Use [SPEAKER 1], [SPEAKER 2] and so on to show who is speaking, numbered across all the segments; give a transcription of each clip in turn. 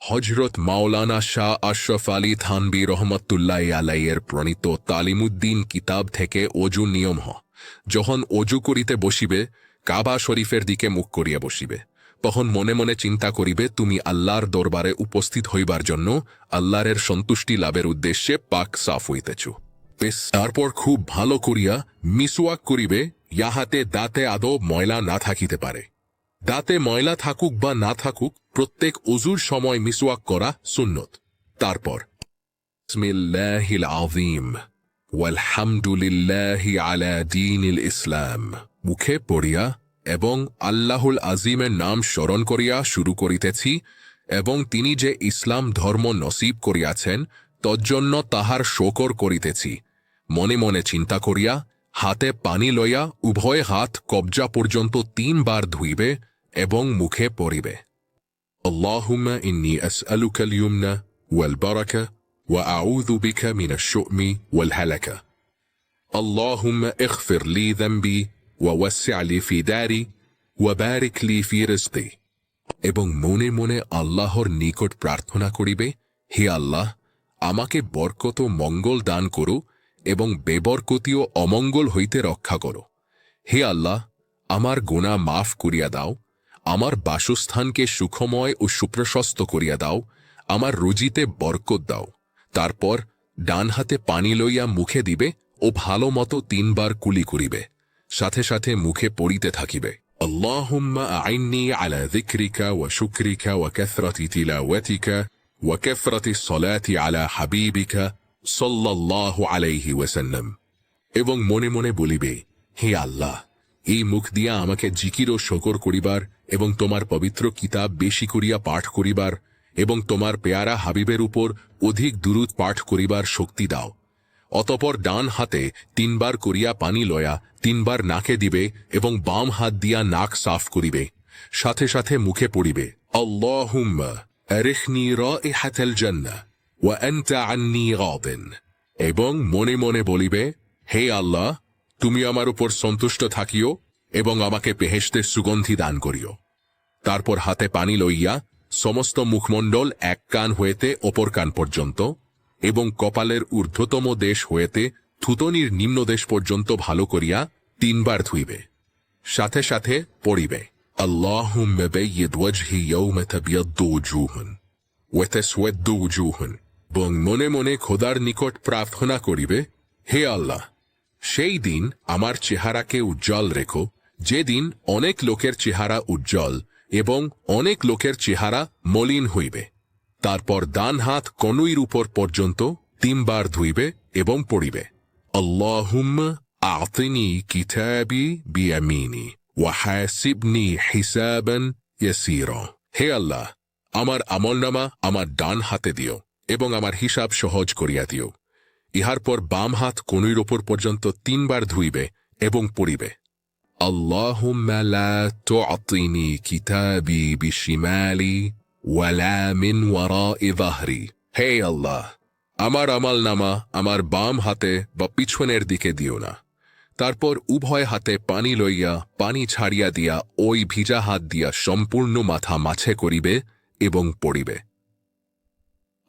[SPEAKER 1] হজরত মাওলানা শাহ আশরাফ আলী থানবী রহমতুল্লাহ আলাইয়ের প্রণীত তালিমুদ্দিন কিতাব থেকে অজু নিয়ম যখন অজু করিতে বসিবে কাবা শরীফের দিকে মুখ করিয়া বসিবে তখন মনে মনে চিন্তা করিবে তুমি আল্লাহর দরবারে উপস্থিত হইবার জন্য আল্লাহরের সন্তুষ্টি লাভের উদ্দেশ্যে পাক সাফ হইতেছ। বেশ, তারপর খুব ভালো করিয়া মিসওয়াক করিবে, ইহাতে দাঁতে আদৌ ময়লা না থাকিতে পারে। দাঁতে ময়লা থাকুক বা না থাকুক প্রত্যেক অজুর সময় মিসওয়াক করা সুন্নত। তারপর বিসমিল্লাহিল আযীম ওয়ালহামদুলিল্লাহি আলা দীনিল ইসলাম মুখে পড়িয়া এবং আল্লাহুল আজিমের নাম স্মরণ করিয়া শুরু করিতেছি এবং তিনি যে ইসলাম ধর্ম নসিব করিয়াছেন তজ্জন্য তাহার শকর করিতেছি। মনে মনে চিন্তা করিয়া হাতে পানি লইয়া উভয় হাত কবজা পর্যন্ত 3 বার ধুইবে এবং মুখে পড়িবে আল্লাহুম্মা ইন্নী আসআলুকাল ইয়ুমনা ওয়াল বারাকা ওয়া আউযু বিকা মিনাশ শু'মি ওয়াল হালাকা আল্লাহুম্মা ইগফির লি যামবি ওয়া ওয়াসসি' লি ফি দারি ওয়া বারিক লি ফি রিজকি। এবং মনে মনে আল্লাহর নিকট প্রার্থনা করিবে, হে আল্লাহ, আমাকে বরকত ও মঙ্গল দান করো এবং বেবরকতি ও অমঙ্গল হইতে রক্ষা করো। হে আল্লাহ, আমার গুনাহ মাফ করিয়া দাও, আমার বাসস্থানকে সুখময় ও সুপ্রশস্ত করিয়া দাও, আমার রুজিতে বরকত দাও। তারপর ডান হাতে পানি লইয়া মুখে দিবে ও ভালো মতো 3 বার কুলি করিবে, সাথে সাথে মুখে পড়িতে থাকিবে আল্লাহুম্মা আইন্নি আলা যিকরিকা ওয়া শুকরিকা ওয়া কাসরাতি তিলাওয়াতিকা ওয়া কাসরাতি সলাতি আলা হাবিবিকা সাল্লাল্লাহু আলাইহি ওয়াসাল্লাম। এবং মনে মনে বলিবে, হে আল্লাহ, এই মুখ দিয়া আমাকে জিকির ও শকর করিবার এবং তোমার পবিত্র কিতাব বেশি করিয়া পাঠ করিবার এবং তোমার পেয়ারা হাবিবের উপর অধিক দুরূদ পাঠ করিবার শক্তি দাও। অতপর ডান হাতে 3 বার করিয়া পানি লয়া 3 বার নাকে দিবে এবং বাম হাত দিয়া নাক সাফ করিবে, সাথে সাথে মুখে পড়িবে আল্লাহুম্মা আরিখনি রাইহাতাল জান্নাহ ওয়া আনতা আন্নী গাদিন। এবং মনে মনে বলিবে, হে আল্লাহ, তুমি আমার উপর সন্তুষ্ট থাকিও এবং আমাকে বেহেশতের সুগন্ধি দান করিও। তারপর হাতে পানি লইয়া সমস্ত মুখমণ্ডল এক কান হইতে অপর কান পর্যন্ত এবং কপালের ঊর্ধ্বতম দেশ হইতে থুতনির নিম্ন দেশ পর্যন্ত ভালো করিয়া 3 বার ধুইবে, সাথে সাথে পড়িবে আল্লাহুম্মা বায়্যিদ ওয়াজহি ইয়াওমা তাবিয়াদ্দু ওয়ুজুহুন ওয়া তাসওয়াদ্দু ওয়ুজুহুন। এবং মনে মনে খোদার নিকট প্রার্থনা করিবে, হে আল্লাহ, সেই দিন আমার চেহারাকে উজ্জ্বল রেখো যেদিন অনেক লোকের চেহারা উজ্জ্বল এবং অনেক লোকের চেহারা মলিন হইবে। তারপর ডান হাত কনুইর উপর পর্যন্ত 3 বার ধুইবে এবং পড়িবে আল্লাহুম্মা আ'তিনি কিতাবি বিয়ামিনি ওয়া হাসিবনি হিসাবান ইয়াসীরা। হে আল্লাহ, আমার আমলনামা আমার ডান হাতে দিও এবং আমার হিসাব সহজ করিয়া দিও। ইহার পর বাম হাত কনুইর উপর পর্যন্ত 3 বার ধুইবে এবং পড়িবে আল্লাহুম্মা লা তু'তিনি কিতাবি বিশিমালি ওয়ালা মিন ওয়ারাই যাহরি। হে আল্লাহ, আমার আমলনামা আমার বাম হাতে বা পিছনের দিকে দিও না। তারপর উভয় হাতে পানি লইয়া পানি ছাড়িয়া দিয়া ওই ভিজা হাত দিয়া সম্পূর্ণ মাথা মাছে করিবে এবং পড়িবে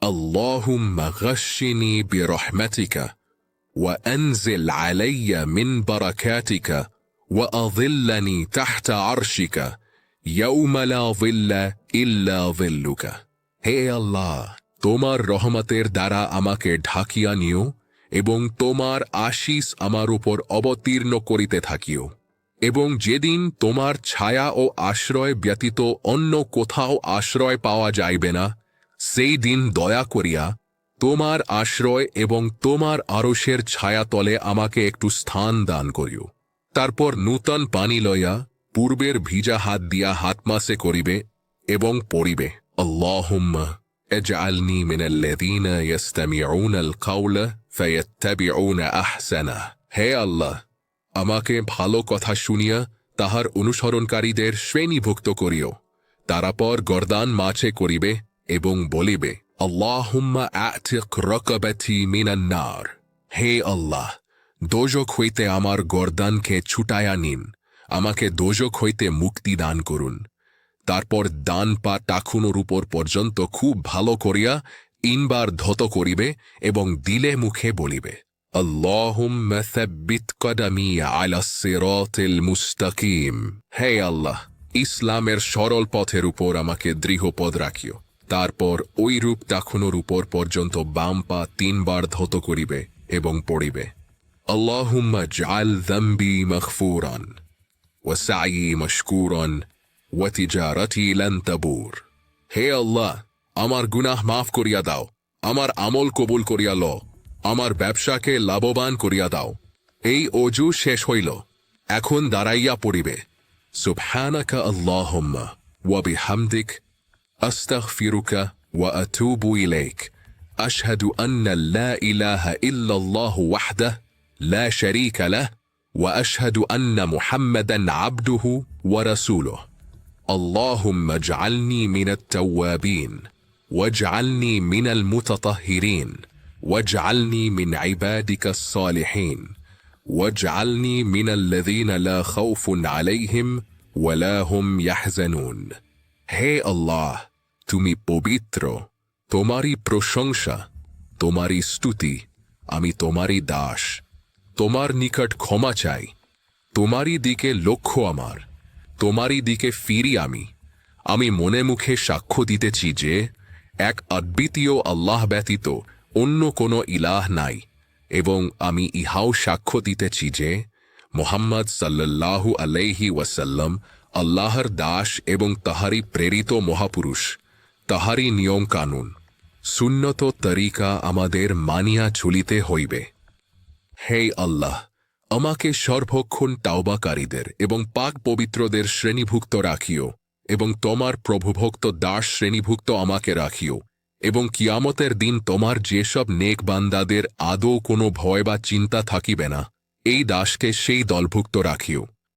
[SPEAKER 1] আল্লাহুম্মা গাশশিনি বিরহমাতিকা ওয়া আনজিল আলাইয়া মিন বারাকাতিকা ওয়া আযিল্লানি তাহতা আরশিকা ইয়াউমা লা যিল্লা ইল্লা যিল্লুকা। হে আল্লাহ, তোমার রহমতের দ্বারা আমাকে ঢাকিয়া নিও এবং তোমার আশিস আমার উপর অবতীর্ণ করিতে থাকিও এবং যেদিন তোমার ছায়া ও আশ্রয় ব্যতীত অন্য কোথাও আশ্রয় পাওয়া যাইবে না, সেই দিন দয়া করিয়া তোমার আশ্রয় এবং তোমার আরশের ছায়াতলে আমাকে একটু স্থান দান করিও। তারপর নূতন পানি লইয়া পূর্বের ভিজা হাত দিয়া হাত মাসে করিবে এবং পড়িবে আল্লাহুম্মা اجعلني من الذين يستمعون القول فيتبعون احسنه। হে আল্লাহ, আমাকে ভালো কথা শুনিয়া তাহার অনুসরণকারীদের শ্রেণীভুক্ত করিও। তারপর গর্দান মাছে করিবে এবং বলিবে আল্লাহুম্মা আ'তিক রাকাবাতি মিনান নার। হে আল্লাহ, দোজখ হইতে আমার গর্দানকে ছুটায়া নিন, আমাকে দোজখ হইতে মুক্তি দান করুন। তারপর ডান পা টাকুনোর উপর পর্যন্ত খুব ভালো করিয়া 3 বার ধত করিবে এবং দিলে মুখে বলিবে, আল্লাহুম্মা সাব্বিত কদমি আলাস সিরাতিল মুস্তাকিম। হে আল্লাহ, ইসলামের সরল পথের উপর আমাকে দৃঢ়পদ রাখিও। তারপর ওই রূপ টাকুনোর উপর পর্যন্ত বাম পা 3 বার ধত করিবে এবং পড়িবে, আল্লাহুম্মা জাআল যামবি মাগফুরান ওয়া সাঈ মাশকুরান ওয়া তিজারাতি লান তাবুর। হে আল্লাহ, আমার গুনাহ মাফ করিয়া দাও, আমার আমল কবুল করিয়া ল, আমার ব্যবসাকে লাভবান করিয়া দাও। এই অজু শেষ হইল, এখন দাঁড়াইয়া পড়িবে, সুবহানাকা আল্লাহুম্মা ওয়া বিহামদিক আস্তাগফিরুকা ওয়া আতুবু ইলাইক, আশহাদু আন্না লা ইলাহা ইল্লাল্লাহু ওয়াহদাহু লা শারীকা লাহু ওয়া আশহাদু আন্না মুহাম্মাদান আবদুহু ওয়া রাসূলুহু। اللهم اجعلني من التوابين واجعلني من المتطهرين واجعلني من عبادك الصالحين واجعلني من الذين لا خوف عليهم ولا هم يحزنون। হে আল্লাহ, তুমি পবিত্র, তোমারই প্রশংসা, তোমারই স্তুতি, আমি তোমারই দাস, তোমার নিকট ক্ষমা চাই, তোমারই দিকে লক্ষ্য আমার, তোমারই দিকে ফিরি আমি মনে মুখে সাক্ষ্য দিতেছি যে এক অদ্বিতীয় আল্লাহ ব্যতীত অন্য কোনো ইলাহ নাই, এবং আমি ইহাও সাক্ষ্য দিতেছি যে মুহাম্মদ সাল্লাল্লাহু আলাইহি ওয়াসাল্লাম আল্লাহর দাস এবং তাহারই প্রেরিত মহাপুরুষ। তাহারই নিয়ম কানুন সুন্নত তরিকা আমাদের মানিয়া চলিতে হইবে। হে আল্লাহ, আমাকে সর্বক্ষণ তাওবাকারীদের এবং পাক পবিত্রদের শ্রেণীভুক্ত রাখিও, এবং তোমার প্রভুভক্ত দাস শ্রেণীভুক্ত আমাকে রাখিও, এবং কিয়ামতের দিন তোমার যেসব নেক বান্দাদের আদৌ কোনো ভয় বা চিন্তা থাকিবে না, এই দাসকে সেই দলভুক্ত রাখিও।